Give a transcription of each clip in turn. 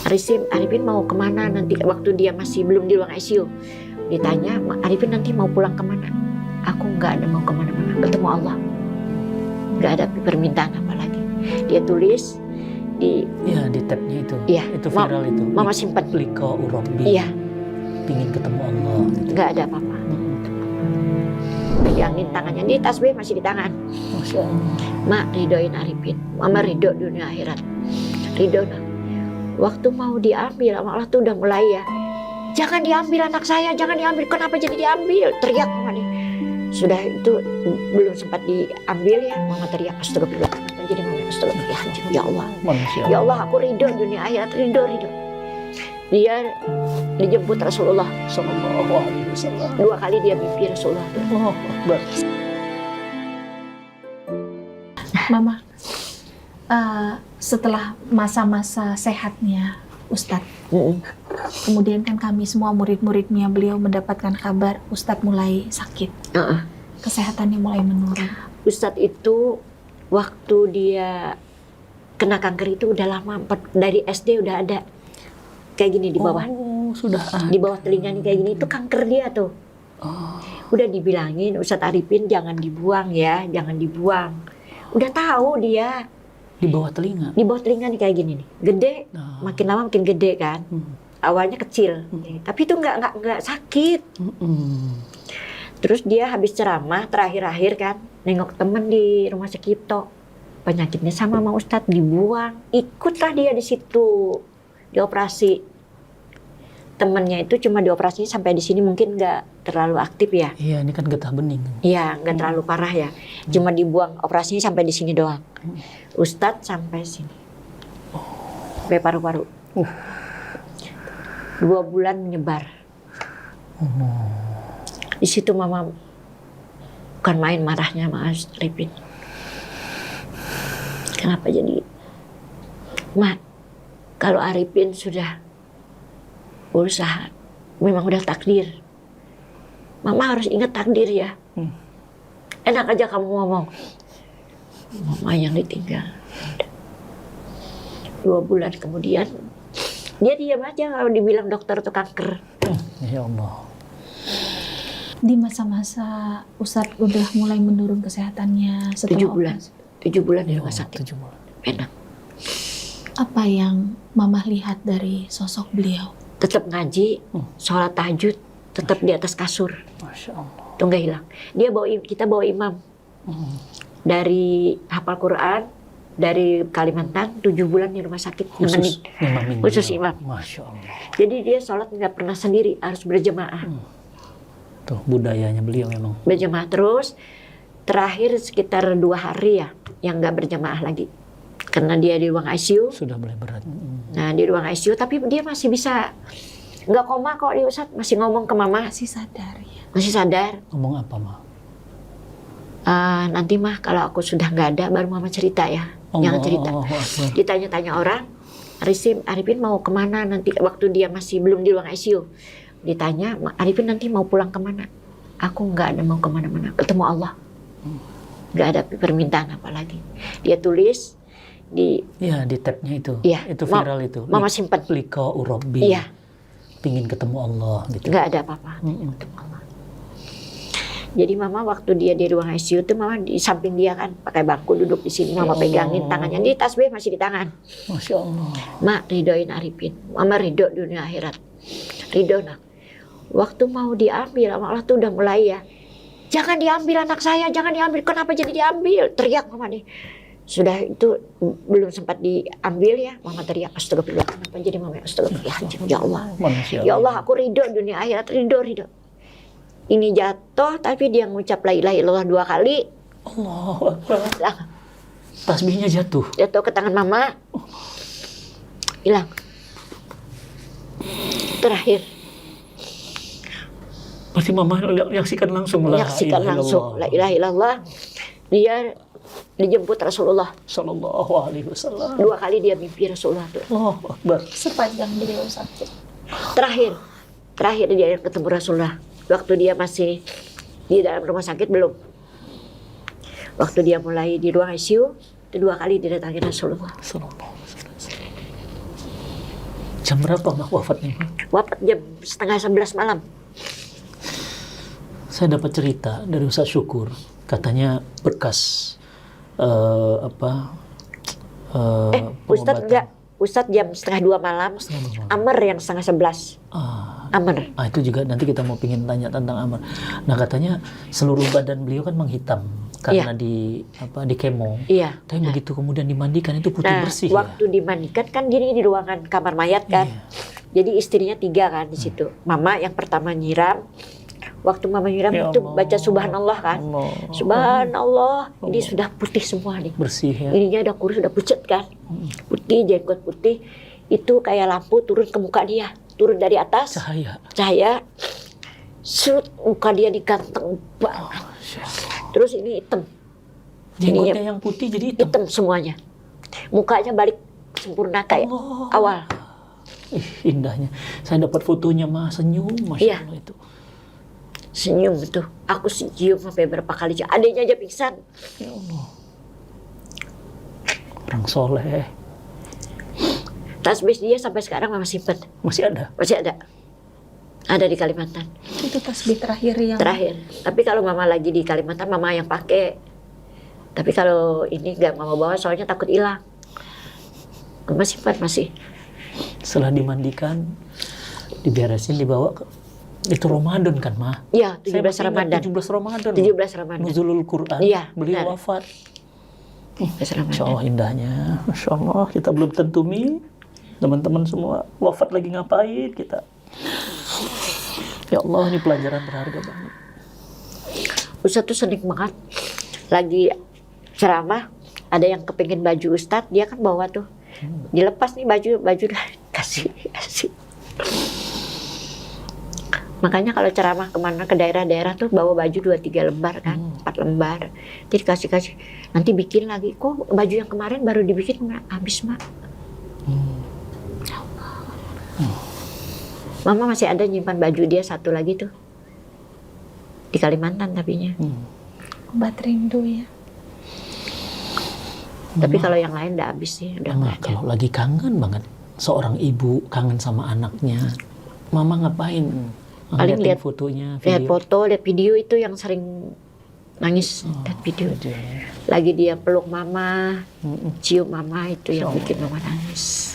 Arifin mau kemana nanti waktu dia masih belum di ruang ICU. Ditanya, Arifin nanti mau pulang kemana? Aku nggak ada mau kemana-mana, ketemu Allah. Nggak ada permintaan apa lagi. Dia tulis di tabnya itu. Iya, itu viral itu. Mama simpan. Liko Urobi. Iya. Pingin ketemu Allah. Gitu. Nggak ada apa-apa. Pegangin tangannya, di tasbih masih di tangan. Masya Allah. Mak, ridoin Arifin. Mama ridho dunia akhirat. Ridho nak. Waktu mau diambil, Allah tuh udah mulai ya. Jangan diambil anak saya, jangan diambil. Kenapa jadi diambil? Teriak mama nih. Sudah itu belum sempat diambil ya, mama teriak astagfirullah. Kenapa jadi mama astagfirullah? Ya Allah. Ya Allah, aku ridho dunia akhirat, ridho. Dia dijemput Rasulullah Sallallahu Alaihi Wasallam. 2 kali dia mimpi Rasulullah. Mama, setelah masa-masa sehatnya Ustadz, kemudian kan kami semua murid-muridnya beliau mendapatkan kabar Ustadz mulai sakit, kesehatannya mulai menurun. Ustadz itu waktu dia kena kanker itu udah lama, dari SD udah ada kayak gini di bawah. Sudah di bawah telinga nih kayak gini, itu kanker dia tuh. Udah dibilangin Ustadz Arifin jangan dibuang ya, jangan dibuang. Udah tahu dia. Di bawah telinga? Di bawah telinga nih kayak gini nih, gede, makin lama makin gede kan. Awalnya kecil, tapi itu nggak sakit. Terus dia habis ceramah terakhir-akhir kan, nengok temen di rumah Sekipto, penyakitnya sama Ustadz, dibuang. Ikutlah dia di situ, dioperasi. Temennya itu cuma dioperasinya sampai di sini, mungkin nggak terlalu aktif ya. Iya, ini kan getah bening. Iya, nggak terlalu parah ya. Cuma dibuang, operasinya sampai di sini doang. Ustadz sampai sini, sampai paru-paru. 2 bulan menyebar. Di situ mama bukan main marahnya Mas Arifin. Kenapa jadi? Mak, kalau Arifin sudah berusaha, memang udah takdir. Mama harus ingat takdir ya. Enak aja kamu ngomong. Mama yang ditinggal. 2 bulan kemudian, dia diam aja kalau dibilang dokter itu kanker. Ya Allah. Di masa-masa Ustadz udah mulai menurun kesehatannya setelah 7 bulan. operasi. 7 bulan di rumah sakit. 7 bulan. Enak. Apa yang Mama lihat dari sosok beliau? Tetap ngaji, sholat tahajud, tetap di atas kasur. Masya Allah. Itu nggak hilang. Kita bawa imam. Dari hafal Quran, dari Kalimantan, 7 bulan di rumah sakit. Khusus imam. Khusus imam. Masya Allah. Jadi dia sholat nggak pernah sendiri, harus berjamaah. Tuh budayanya beliau memang. Berjamaah terus. Terakhir sekitar 2 hari ya, yang nggak berjamaah lagi. Karena dia di ruang ICU. Sudah mulai berat. Nah di ruang ICU, tapi dia masih bisa, nggak koma kok dia Ustadz, masih ngomong ke mama. Masih sadar ya? Masih sadar. Ngomong apa, Ma? Nanti mah kalau aku sudah nggak ada, baru mama cerita ya. Jangan cerita. Ditanya-tanya orang, Arifin mau kemana nanti waktu dia masih belum di ruang ICU. Ditanya, Arifin nanti mau pulang kemana? Aku nggak ada mau kemana-mana, ketemu Allah. Nggak ada permintaan apa lagi. Dia tulis di tabnya itu. Iya, itu viral itu. Mama simpan. Liko Urobi. Iya. Pingin ketemu Allah gitu. Nggak ada apa-apa. Ketemu Allah. Jadi mama waktu dia di ruang ICU tuh mama di samping dia kan, pakai bangku duduk di sini, mama pegangin tangannya, di tasbih masih di tangan. Masya Allah. Mak, ridoin Arifin. Mama ridho dunia akhirat. Ridho nak. Waktu mau diambil, Allah tuh udah mulai ya. Jangan diambil anak saya, jangan diambil. Kenapa jadi diambil? Teriak mama nih. Sudah itu belum sempat diambil ya, mama teriak astagfirullah. Kenapa jadi mama astagfirullah? Ya Allah. Ya Allah, aku ridho dunia akhirat, ridho. Ini jatuh tapi dia ngucap la ilaha illallah 2 kali. Allahu Akbar. Tasbihnya jatuh. Jatuh ke tangan mama. Hilang. Terakhir. Pasti mama menyaksikan langsung la ilaha illallah. Dia dijemput Rasulullah Sallallahu Alaihi Wasallam. 2 kali dia mimpi Rasulullah tuh. Allahu Akbar. Sepanjang beliau sakit. Terakhir dia ketemu Rasulullah. Waktu dia masih di dalam rumah sakit belum. Waktu dia mulai di ruang ICU, itu 2 kali didatangi Rasulullah. Jam berapa Mah wafatnya? Wafat jam 10:30 malam. Saya dapat cerita dari Ustaz Syukur, katanya berkas Ustadz enggak. Ustadz jam 10:30 malam. Amr yang 10:30. Amr. Itu juga nanti kita mau pingin tanya tentang Amr. Nah katanya seluruh badan beliau kan menghitam karena di kemo. Iya. Tapi begitu kemudian dimandikan itu putih bersih. Waktu dimandikan kan gini di ruangan kamar mayat kan. Iya. Jadi istrinya 3 kan di situ. Mama yang pertama nyiram. Waktu mama nyiram Ya itu Allah. baca subhanallah kan. Allah. Subhanallah. Ini Allah. sudah putih semua nih. Bersih ya. Ininya udah kurus, udah pucet kan. Putih, jenggot putih. Itu kayak lampu turun ke muka dia. Turun dari atas. Cahaya. Shoot, muka dia diganteng banget. Terus ini hitam. Jenggotnya yang putih jadi hitam. Hitam semuanya. Mukanya balik sempurna kayak Allah. awal. Indahnya. Saya dapat fotonya Mah senyum, Masya Iya. Allah itu. Senyum itu. Aku cium sampai berapa kali. Adiknya aja pingsan. Ya Allah. Orang soleh. Tasbih dia sampai sekarang mama simpen. Masih ada? Masih ada. Ada di Kalimantan. Itu tasbih terakhir yang Terakhir. Tapi kalau mama lagi di Kalimantan, mama yang pakai. Tapi kalau ini nggak mama bawa soalnya takut hilang. Mama simpan masih. Setelah dimandikan, diberesin, dibawa ke... Itu Ramadan kan, Mah? Iya, Saya 17 masih ingat Ramadan. 17 Ramadan. 17 Ramadan. Nuzulul Quran. Iya, Beliau benar. wafat. 17 Ramadan. Masya Allah indahnya. Masya Allah, kita belum tentu teman-teman semua wafat lagi ngapain kita. Ya Allah, ini pelajaran berharga banget. Ustadz tuh seneng banget. Lagi ceramah, ada yang kepingin baju Ustadz, dia kan bawa tuh. Dilepas nih baju kasih. Makanya kalau ceramah kemana ke daerah-daerah tuh bawa baju 2-3 lembar kan, 4 lembar. Jadi kasih. Nanti bikin lagi. Kok baju yang kemarin baru dibikin habis, Mak? Mama masih ada nyimpan baju dia satu lagi tuh. Di Kalimantan tapinya. obat rindu ya. Tapi kalau yang lain udah habis sih, udah Mama nggak ada. kalau lagi kangen banget, seorang ibu kangen sama anaknya, Mama ngapain? Paling Ngeliatin lihat fotonya, Lihat video. foto, lihat video itu yang sering nangis. Lihat video. Lagi dia peluk mama, cium mama, itu yang bikin mama nangis.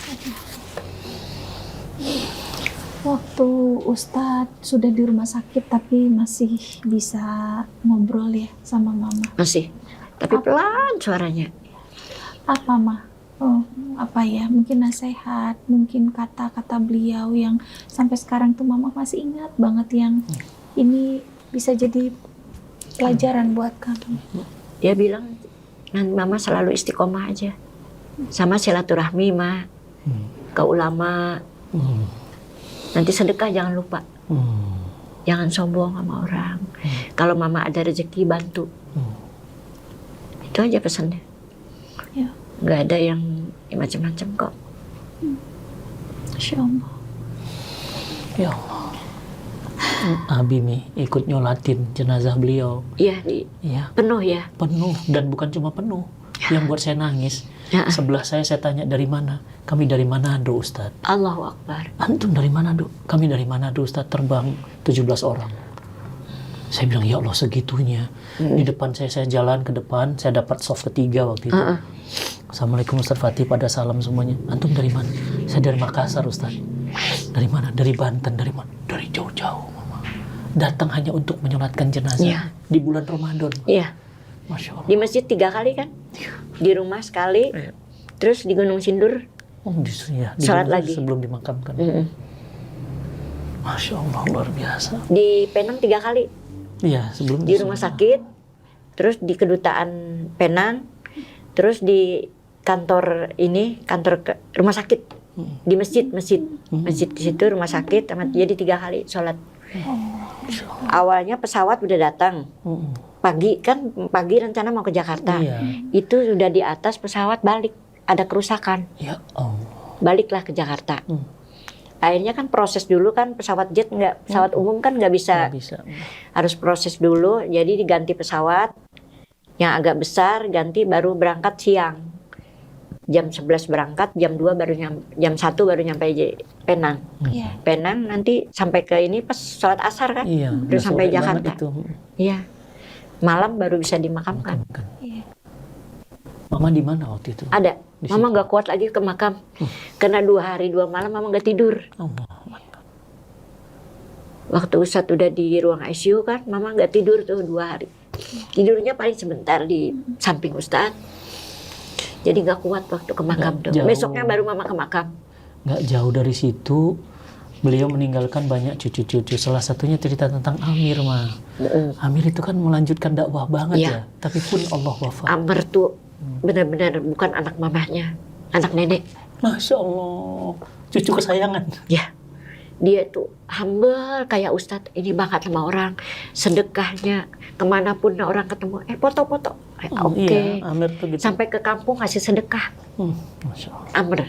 Waktu Ustadz sudah di rumah sakit tapi masih bisa ngobrol ya sama mama. Masih, tapi pelan suaranya. Apa mah? Oh, apa ya? Mungkin nasihat, mungkin kata-kata beliau yang sampai sekarang tuh mama masih ingat banget yang ini bisa jadi pelajaran buat kami. Dia bilang, mama selalu istiqomah aja. Sama silaturahmi, Ma. Ke ulama. Nanti sedekah jangan lupa. Jangan sombong sama orang. Kalau mama ada rezeki, bantu. Itu aja pesannya. Ya. Nggak ada yang macam-macam kok. Masya Allah. Ya Allah. Abi Mi ikut nyolatin jenazah beliau. Iya, Iya, penuh ya. penuh, dan bukan cuma penuh. Yang buat saya nangis, Ya. sebelah saya tanya dari mana? Kami dari Manado, Ustadz. Allahu Akbar. Antum dari Manado? Kami dari Manado, Ustadz, terbang 17 orang. Saya bilang, ya Allah segitunya. Di depan saya jalan ke depan, saya dapat soft ketiga waktu itu. Assalamualaikum Ustadz Fatih, pada salam semuanya. Antum dari mana? Saya dari Makassar, Ustadz. Dari mana? Dari Banten. Dari mana? Dari jauh-jauh, Mama. Datang hanya untuk menyolatkan jenazah Iya. di bulan Ramadan. Iya. Masya Allah. Di masjid 3 kali kan? Di rumah sekali. Iya. Terus di Gunung Sindur. Oh, ya, Sholat dulu lagi. sebelum dimakamkan. Masya Allah, luar biasa. Di Penang 3 kali. Iya, sebelum Di rumah sakit. Terus di kedutaan Penang. Terus di kantor ini, rumah sakit. Di masjid. Masjid di situ, rumah sakit. Jadi 3 kali sholat. Awalnya pesawat udah datang. Pagi rencana mau ke Jakarta. Iya. Itu sudah di atas pesawat balik. Ada kerusakan. Ya Allah. Baliklah ke Jakarta. Akhirnya kan proses dulu kan, pesawat jet pesawat umum kan nggak bisa. Nggak bisa. Harus proses dulu, jadi diganti pesawat yang agak besar, ganti baru berangkat siang. jam 11 berangkat, jam 2 baru jam 1 baru nyampe Penang. Iya. Penang nanti sampai ke ini pas sholat asar kan. Iya, Terus udah sampai sore banget Jakarta. itu. Iya. Malam baru bisa dimakamkan. Makamkan. Iya. Mama di mana waktu itu? Ada. Di Mama situ. nggak kuat lagi ke makam. Karena 2 hari 2 malam Mama nggak tidur. Allah. Waktu Ustadz udah di ruang ICU kan, Mama nggak tidur tuh 2 hari. Tidurnya paling sebentar di samping Ustadz. Jadi nggak kuat waktu ke makam tuh. Jauh. Besoknya baru Mama ke makam. Nggak jauh dari situ, beliau meninggalkan banyak cucu-cucu. Salah satunya cerita tentang Amir, Ma. Amir itu kan melanjutkan dakwah banget Iya. ya. Tapi pun Allah wafat. Amr tuh benar-benar bukan anak mamahnya, anak nenek. Masya Allah. Cucu kesayangan. Ya, dia tuh humble kayak Ustadz. Ini banget sama orang. Sedekahnya kemanapun orang ketemu, foto-foto. Oke. Iya, Amir tuh gitu. Sampai ke kampung ngasih sedekah. Masya Allah. Amr.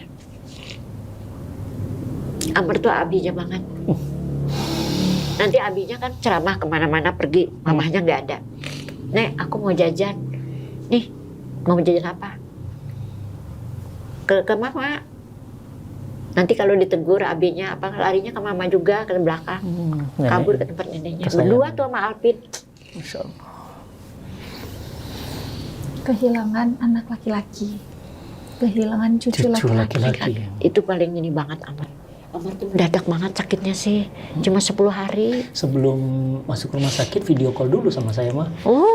Amr tuh abinya banget. Nanti abinya kan ceramah kemana-mana pergi, mamahnya nggak ada. Nek, aku mau jajan. Nih, mau jajan apa? Ke mama. Nanti kalau ditegur abinya apa larinya ke mama juga ke belakang. Nenek. Kabur ke tempat neneknya. Kesayangan. Berdua tuh sama Alvin. Masya Allah. Kehilangan anak laki-laki. Kehilangan cucu Cucu laki-laki. laki-laki. Itu paling ini banget Amr. Amr tuh mendadak banget sakitnya sih. Cuma 10 hari. Sebelum masuk rumah sakit, video call dulu sama saya, mah. Oh.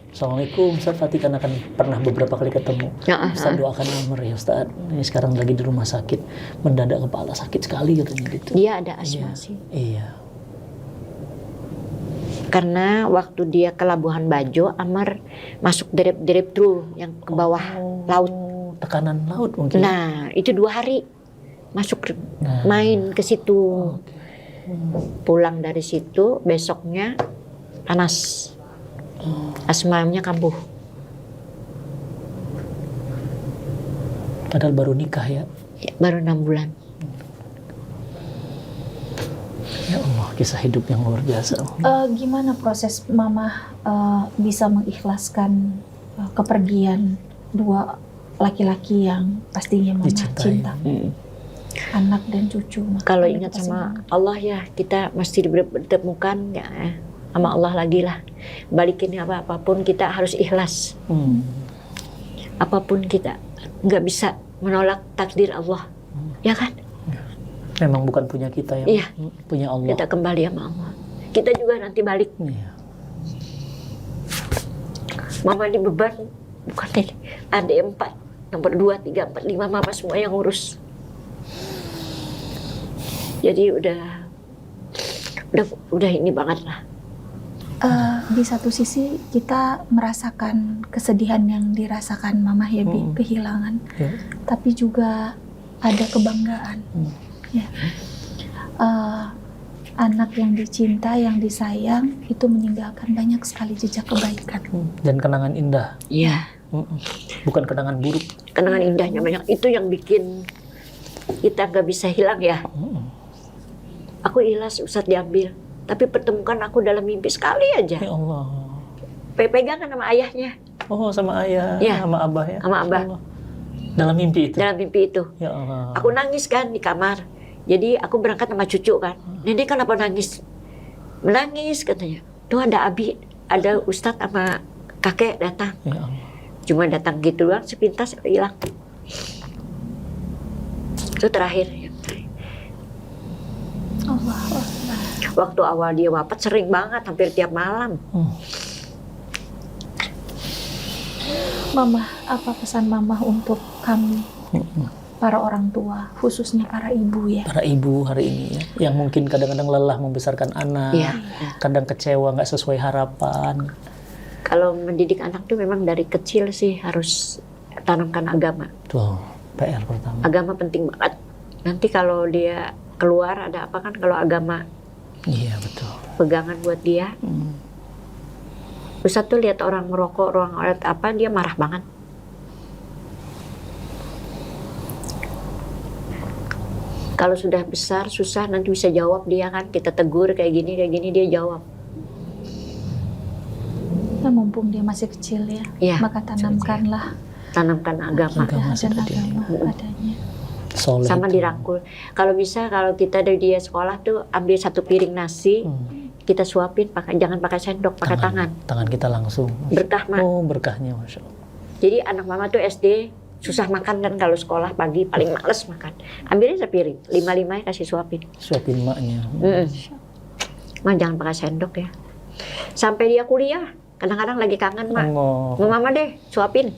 Assalamualaikum, Ustaz Fatih, karena kan pernah beberapa kali ketemu. Ya, Ustaz doakan Amr ya Ustaz. Ini sekarang lagi di rumah sakit, mendadak kepala sakit sekali katanya gitu. Dia ada asma sih. Iya. Karena waktu dia ke Labuhan Bajo, Amr masuk derep-derep tuh yang ke bawah laut. Tekanan laut mungkin. Nah, itu 2 hari masuk Nah. main ke situ. Oke. Pulang dari situ, besoknya panas. Asmanya kambuh. Padahal baru nikah ya. Ya, baru 6 bulan. Ya Allah, kisah hidup yang luar biasa. Gimana proses Mama bisa mengikhlaskan kepergian 2 laki-laki yang pastinya Mama Dicintai. cinta, anak dan cucu. Kalau Makanya ingat pasti sama Mama. Allah ya, kita mesti ditemukan ya, sama Allah lagi lah. Balikin apapun kita harus ikhlas. Apapun kita nggak bisa menolak takdir Allah, ya kan? Memang bukan punya kita ya. Iya. Punya Allah. Kita kembali sama Allah. Kita juga nanti balik. Iya. Mama ini beban, bukan ini. Ada 4, nomor 2, 3, 4, 5, Mama semua yang ngurus. Jadi udah ini banget lah. Di satu sisi kita merasakan kesedihan yang dirasakan Mama ya, Bi, kehilangan. Ya. Tapi juga ada kebanggaan. Ya. Anak yang dicinta, yang disayang, itu meninggalkan banyak sekali jejak kebaikan. Dan kenangan indah. Iya. Bukan kenangan buruk. Kenangan indahnya banyak. Itu yang bikin kita nggak bisa hilang ya. Aku ikhlas Ustadz diambil. Tapi pertemukan aku dalam mimpi sekali aja. Ya Allah. Pegangan sama ayahnya. Oh, sama ayah, Ya. sama abah ya. Sama abah. Allah. Dalam mimpi itu. Dalam mimpi itu. Ya Allah. Aku nangis kan di kamar. Jadi aku berangkat sama cucu kan. Nenek kenapa nangis? Menangis katanya. Tuh ada Abi, ada Ustadz sama kakek datang. Ya Allah. Cuma datang gitu doang, sepintas hilang. Itu terakhir. Allah. Waktu awal dia wafat sering banget, hampir tiap malam. Mama, apa pesan Mama untuk kami, para orang tua, khususnya para ibu ya? Para ibu hari ini ya, yang mungkin kadang-kadang lelah membesarkan anak, Iya. kadang kecewa nggak sesuai harapan. Kalau mendidik anak tuh memang dari kecil sih harus tanamkan agama. Tuh, PR pertama. Agama penting banget. Nanti kalau dia keluar ada apa kan kalau agama Iya betul. pegangan buat dia. Ustadz tuh lihat orang merokok, orang apa dia marah banget. Kalau sudah besar susah nanti bisa jawab dia kan, kita tegur kayak gini dia jawab. Ya, mumpung dia masih kecil ya, Iya. maka tanamkanlah tanamkan agama. Agama dan seperti agama adanya. soleh. Sama dirangkul. Kalau bisa kalau kita dari dia sekolah tuh ambil satu piring nasi, kita suapin jangan pakai sendok, pakai tangan. Tangan kita langsung. Berkah, Mak. Oh, berkahnya, Masya Allah. Jadi anak mama tuh SD susah makan kan kalau sekolah pagi paling males makan. Ambilin sepiring, 5-5 kasih suapin. Suapin maknya. Mak jangan pakai sendok ya. Sampai dia kuliah, kadang-kadang lagi kangen, Mak. Allah. Mau mama deh suapin.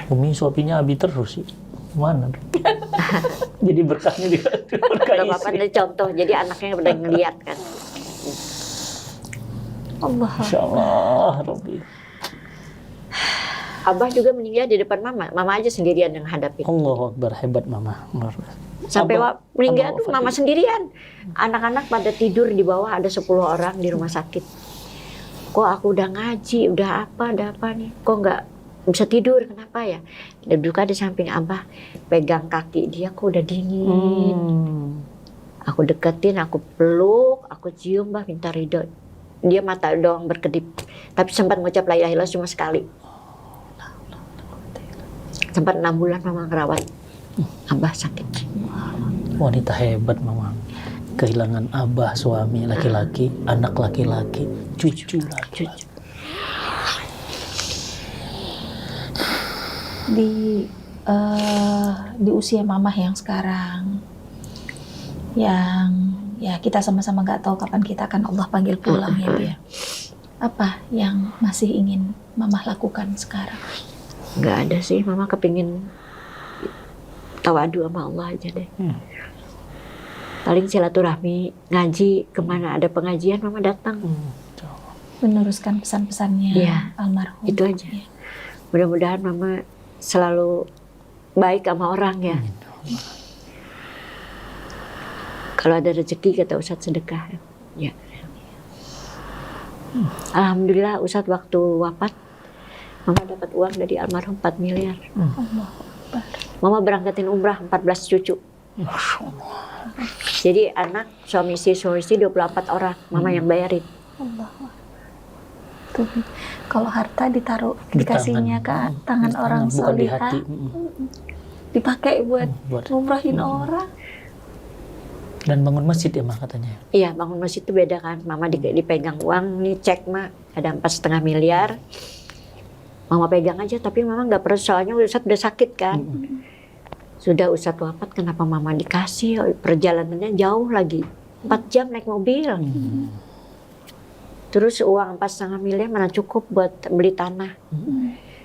Umi suapinya Abi terus sih. Mana? Jadi berkahnya juga berkah Gak apa-apa, isi. ini contoh. Jadi anaknya udah ngeliat kan. Allah. Masya Allah, Rabbi. Abah juga meninggal di depan mama. Mama aja sendirian yang hadapin. Allah Akbar, hebat Mama. Sampai meninggal tuh Abah mama wafat. sendirian. Anak-anak pada tidur di bawah, ada 10 orang di rumah sakit. Kok aku udah ngaji, udah apa nih. Kok nggak bisa tidur, kenapa ya? Duduk di samping Abah, pegang kaki dia, kok udah dingin. Aku deketin, aku peluk, aku cium, Bah, minta ridho. Dia mata doang berkedip. Tapi sempat ngucap la ilaha illallah cuma sekali. Sempat 6 bulan mama ngerawat Abah sakit. Wanita hebat Mama. Kehilangan abah, suami laki-laki, anak laki-laki, cucu laki-laki. Di usia mamah yang sekarang, yang ya kita sama-sama nggak tahu kapan kita akan Allah panggil pulang ya Bia. Apa yang masih ingin mamah lakukan sekarang? Nggak ada sih, mama kepingin tawadu sama Allah aja deh. Paling silaturahmi, ngaji, kemana ada pengajian mama datang. Meneruskan pesan-pesannya Iya, almarhum. itu aja. Ya. Mudah-mudahan mama selalu baik sama orang ya. Kalau ada rezeki kata Ustadz sedekah. Ya. Alhamdulillah Ustadz waktu wafat mama dapat uang dari almarhum 4 miliar. Allah Akbar. Mama berangkatin umrah 14 cucu. Jadi anak suami istri 24 orang mama yang bayarin. Allah. Tuh, kalau harta ditaruh Di dikasihnya tangan. ke tangan Di orang bukan di solihah, hati. dipakai buat Buat ngumrahin orang. dan bangun masjid ya Mah katanya. Iya, bangun masjid itu beda kan. Mama dipegang uang nih, cek Mak ada 4,5 miliar. Mama pegang aja, tapi mama nggak perlu, soalnya Ustadz udah sakit kan. Sudah Ustadz wafat, kenapa mama dikasih? Perjalanannya jauh lagi, 4 jam naik mobil. Terus uang 4,5 miliar mana cukup buat beli tanah.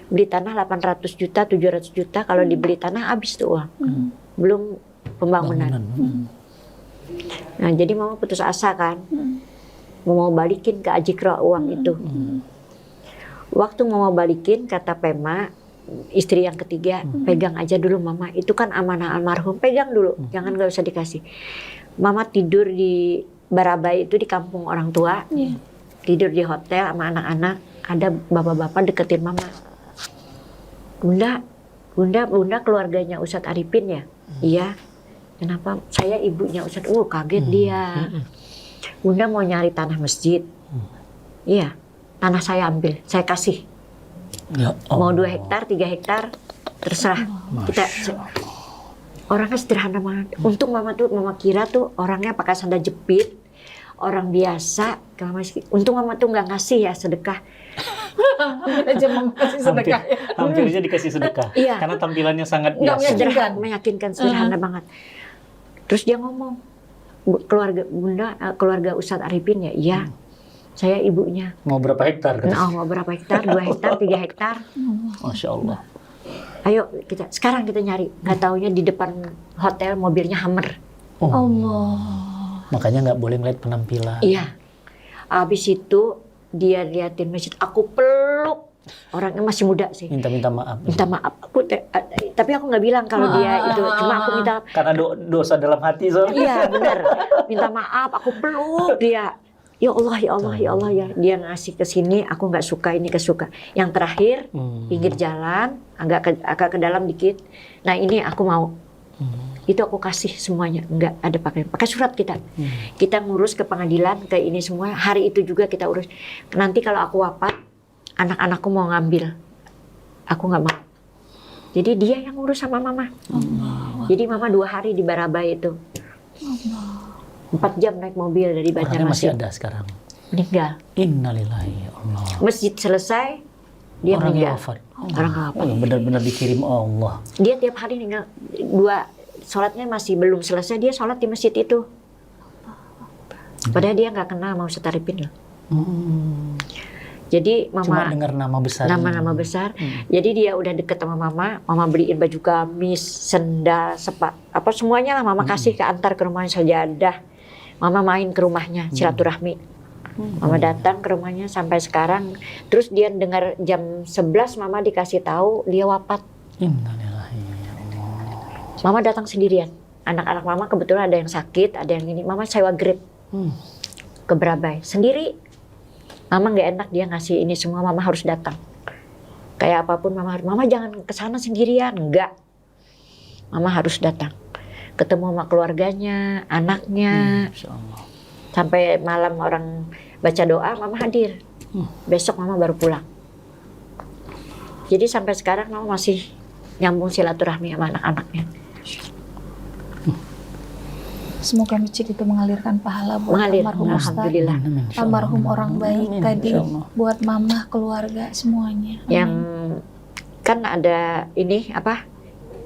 Beli tanah 800 juta, 700 juta, kalau dibeli tanah habis tuh uang. Belum pembangunan. Nah jadi mama putus asa kan. Mau balikin ke Ajikro uang itu. Waktu mau balikin kata Pema, istri yang ketiga, pegang aja dulu mama, itu kan amanah almarhum, pegang dulu, jangan gak usah dikasih. Mama tidur di Barabai itu di kampung orang tua, tidur di hotel sama anak-anak, ada bapak-bapak deketin mama. Bunda keluarganya Ustadz Arifin ya? Iya. Kenapa? Saya ibunya Ustadz. Kaget dia. Bunda mau nyari tanah masjid. Iya. Tanah saya ambil, saya kasih. Ya Mau Allah. 2 hektar, 3 hektar, terserah. Kita orangnya sederhana banget. Untung mama kira tuh orangnya pakai sandal jepit, orang biasa. Untung mama tuh nggak ngasih ya sedekah. Hampir aja mau kasih sedekah. Hampir aja dikasih sedekah. Iya. Karena tampilannya sangat Nggak biasa. Meyakinkan sederhana banget. Terus dia ngomong, keluarga Ustadz Arifin ya, iya. Saya ibunya. Mau berapa hektar? Mau berapa hektar? 2 hektar, 3 hektar. Masya Allah. Ayo sekarang kita nyari. Nggak taunya di depan hotel mobilnya Hummer. Allah. Makanya nggak boleh ngeliat penampilan. Iya. Habis itu dia liatin masjid, aku peluk. Orangnya masih muda sih. Minta maaf. Minta maaf. Tapi aku nggak bilang kalau dia itu. Cuma aku minta. Karena dosa dalam hati soalnya. Iya benar. Minta maaf. Aku peluk dia. Ya Allah, ya Allah, ya Allah ya. Dia ngasih ke sini. Aku nggak suka ini kesuka. Yang terakhir pinggir jalan, agak ke dalam dikit. Nah ini aku mau. Itu aku kasih semuanya. Nggak ada pakai surat kita. Kita ngurus ke pengadilan, ke ini semua. Hari itu juga kita urus. Nanti kalau aku wafat, anak-anakku mau ngambil Aku nggak mau. Jadi dia yang ngurus sama mama. Jadi mama 2 hari di Barabai itu. 4 jam naik mobil dari Orangnya masih Banjarmasin. ada sekarang. Meninggal. Innalillahi ya Allah. Masjid selesai, dia Orangnya meninggal. wafat. Orang apa? Benar-benar dikirim Allah. Dia tiap hari tinggal 2 sholatnya masih belum selesai, dia sholat di masjid itu. Padahal dia nggak kenal mau Ustadz Arifin loh. Jadi Cuma mama dengar nama besar. nama-nama besar. Jadi dia udah deket sama mama beliin baju gamis, sendal, apa semuanya lah mama kasih ke antar ke rumahnya sajadah. Mama main ke rumahnya silaturahmi. Mama datang ke rumahnya sampai sekarang. Terus dia dengar jam 11 mama dikasih tahu dia wafat. Innalillahi ya Allah. Mama datang sendirian. Anak-anak mama kebetulan ada yang sakit, ada yang ini. Mama sewa Grab ke Barabai sendiri. Mama nggak enak dia ngasih ini semua. Mama harus datang. Kayak apapun mama jangan kesana sendirian. Enggak. Mama harus datang. Ketemu sama keluarganya, anaknya. Insya Allah. Sampai malam orang baca doa, mama hadir. Besok mama baru pulang. Jadi sampai sekarang mama masih nyambung silaturahmi sama anak-anaknya. Semoga masjid itu mengalirkan pahala buat Mengalir, almarhum Ustadz, alhamdulillah. almarhum orang baik Amin, tadi, insya Allah. buat mama, keluarga, semuanya. Amin. Yang kan ada ini apa?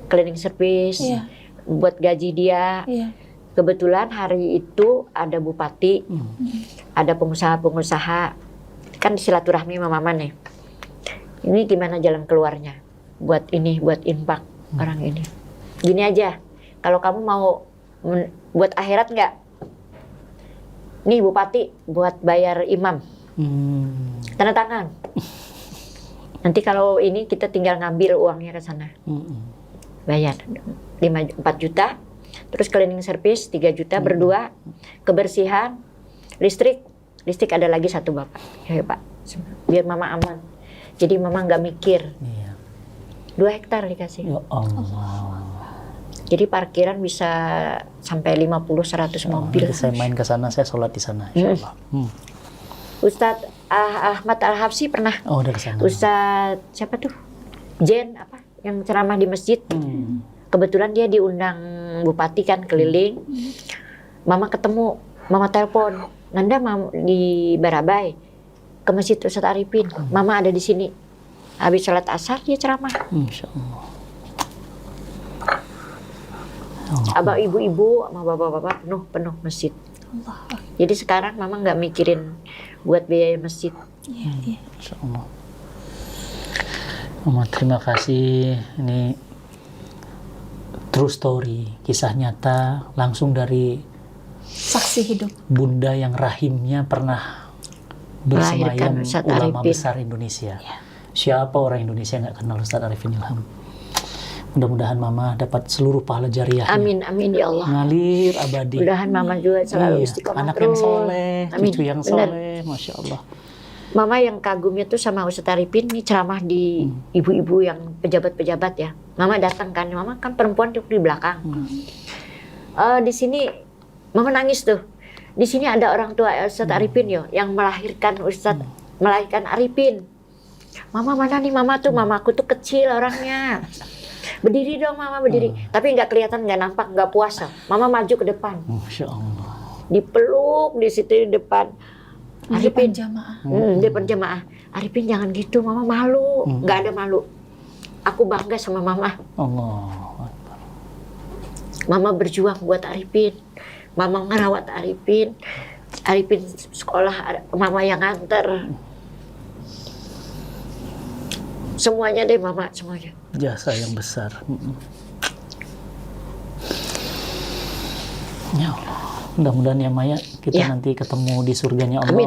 Cleaning service. Iya. Buat gaji dia. Iya. Kebetulan hari itu ada bupati, ada pengusaha-pengusaha, kan silaturahmi sama mama nih. Ini gimana jalan keluarnya? Buat ini, buat infak orang ini. Gini aja, kalau kamu mau buat akhirat nggak? Nih bupati, buat bayar imam. Tanda tangan. Nanti kalau ini kita tinggal ngambil uangnya ke sana. Bayar 4 juta. Terus cleaning service 3 juta berdua, kebersihan, listrik ada lagi 1 bapak, ya Pak, biar mama aman. Jadi mama nggak mikir. Iya. 2 hektar dikasih. Ya Allah. Jadi parkiran bisa sampai 50-100 mobil. Nanti saya main ke sana, saya sholat di sana, insya Allah. Ustadz Ahmad Al-Habsyi pernah. Oh, udah ke sana. Ustadz siapa tuh? Jen apa? Yang ceramah di masjid. Kebetulan dia diundang bupati kan keliling. Mama ketemu, mama telepon. Nanda di Barabai ke masjid Ustadz Arifin. Mama ada di sini. Habis sholat asar dia ceramah. Insya Allah. Abang ibu-ibu sama bapak-bapak penuh masjid. Allah. Jadi sekarang mama nggak mikirin buat biaya masjid. Iya, iya. Insya Allah. Mama terima kasih. Ini true story, kisah nyata langsung dari Saksi hidup. bunda yang rahimnya pernah bersemayam Melahirkan Ustadz ulama Arifin. besar Indonesia. Siapa orang Indonesia yang nggak kenal Ustadz Arifin Ilham? Mudah-mudahan mama dapat seluruh pahala jariahnya. Amin, amin ya Allah. Ngalir abadi. Mudahan mama juga selalu Iya, istiqomah anak terus. yang soleh, Amin. cucu yang Benar. soleh, Masya Allah. Mama yang kagumnya tuh sama Ustadz Arifin nih ceramah di ibu-ibu yang pejabat-pejabat ya. Mama datang kan, mama kan perempuan duduk di belakang. Di sini mama nangis tuh. Di sini ada orang tua Ustadz Arifin yo yang melahirkan melahirkan Arifin. Mama mana nih mama tuh? Mamaku tuh kecil orangnya. Berdiri dong mama berdiri. Tapi nggak kelihatan, nggak nampak, nggak puasa. Mama maju ke depan. Masya Allah. Dipeluk di situ di depan. Di depan Arifin, jamaah. di depan jemaah. Arifin jangan gitu, mama malu. Nggak ada malu. Aku bangga sama mama. Allah. Mama berjuang buat Arifin. Mama ngerawat Arifin. Arifin sekolah, mama yang nganter. Semuanya deh mama, semuanya. Jasa yang besar. Ya Allah. Mudah-mudahan ya Maya, kita Ya. nanti ketemu di surganya Allah. Amin,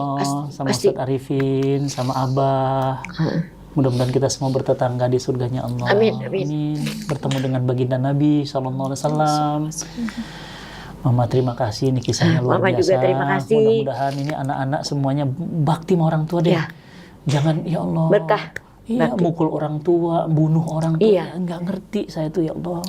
sama pasti. Ustadz Arifin, sama Abah. Mudah-mudahan kita semua bertetangga di surganya Allah. Amin, amin. Bertemu dengan baginda Nabi SAW. Mama terima kasih, ini kisahnya luar Mama biasa. juga terima kasih. Mudah-mudahan ini anak-anak semuanya bakti sama orang tua deh. Ya. Jangan, ya Allah. Berkah. Iya, mukul orang tua, bunuh orang tua. Iya. Nggak ngerti saya tuh, ya Allah.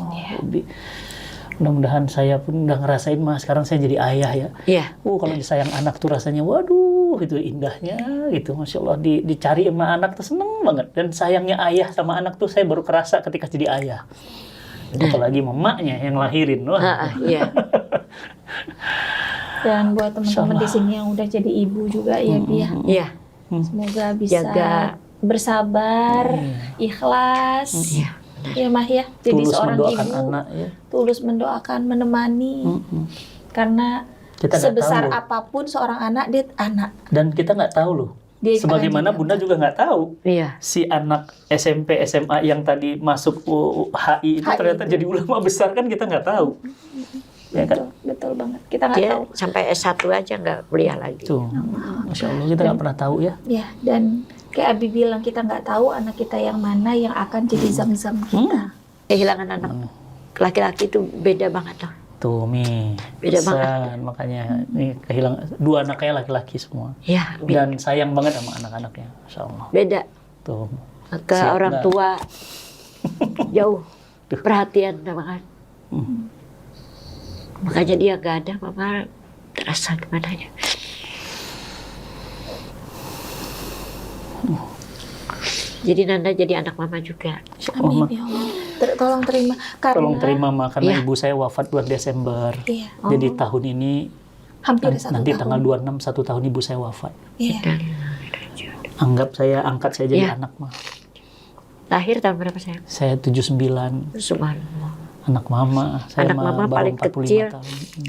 Mudah-mudahan saya pun udah ngerasain mah sekarang saya jadi ayah ya. Iya. Kalau disayang anak tuh rasanya waduh itu indahnya gitu. Masya Allah dicari sama anak tuh seneng banget. Dan sayangnya ayah sama anak tuh saya baru kerasa ketika jadi ayah. Apalagi mamanya yang lahirin. Wah. Iya. Dan buat teman-teman di sini yang udah jadi ibu juga ya Bi ya. Iya. Semoga bisa Jaga. bersabar, ikhlas. Iya. Ya Mah ya, jadi Tulus seorang mendoakan ibu anak ya. tulus mendoakan, menemani. Karena Kita nggak sebesar tahu. apapun seorang anak, dia anak. Dan kita nggak tahu loh. Dia Sebagaimana akan Bunda juga nggak tahu. Iya. Si anak SMP, SMA yang tadi masuk HI itu HI ternyata jadi ulama besar kan kita nggak tahu. Ya kan? Betul banget. Kita nggak Dia tahu. sampai S1 aja nggak kuliah lagi. Tuh, Masya Allah kita nggak pernah tahu ya. Ya, dan kayak Abi bilang, kita nggak tahu anak kita yang mana yang akan jadi zam-zam kita. Kehilangan anak laki-laki itu beda banget tuh. Tuh, Mi. Beda Pesan, makanya nih kehilangan dua anaknya laki-laki semua. Ya, Dan sayang banget sama anak-anaknya, Masya Allah. beda. Tuh. Ke Siap, orang dah. tua jauh perhatian sama kan. Makanya dia gak ada, mama terasa gimana ya. Jadi Nanda jadi anak mama juga. Amin ya Allah. Tolong terima. Karena, Tolong terima Ma, karena Iya. ibu saya wafat bulan Desember. Iya, Jadi tahun ini hampir satu nanti tahun. tanggal 26 1 tahun ibu saya wafat. Iya. Angkat saya jadi Iya. anak Ma. Lahir tahun berapa saya? Saya 79, Subhanallah. anak mama. Saya Anak mama baru paling 45 kecil. tahun.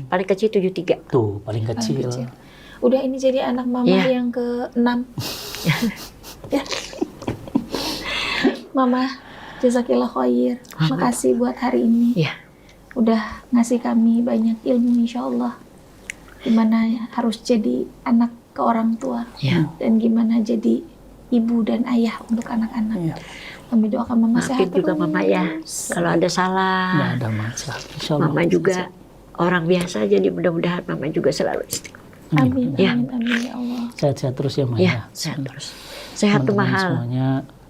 Paling kecil 73. Tuh, paling kecil. kecil. Udah ini jadi anak mama Iya. yang ke-6. Ya. Mama, jazakillah khair. Makasih buat hari ini. Iya. Udah ngasih kami banyak ilmu insya Allah. Gimana harus jadi anak ke orang tua. Iya. Dan gimana jadi ibu dan ayah untuk anak-anak. Iya. Kami doakan mama Maafin sehat juga mama ya. terus. Kalau ada salah. Nggak ada masalah. Insya Allah. Mama juga orang biasa, jadi mudah-mudahan mama juga selalu istiqomah. Amin, Ya. amin, amin ya Allah. Sehat-sehat terus ya, Maya. Ya, sehat terus. Sehat tuh Teman-teman mahal. semuanya,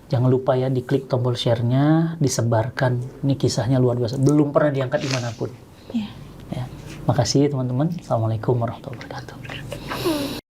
jangan lupa ya diklik tombol share-nya, disebarkan. Ini kisahnya luar biasa. Belum pernah diangkat dimanapun. Ya. Ya. Makasih teman-teman. Assalamualaikum warahmatullahi wabarakatuh.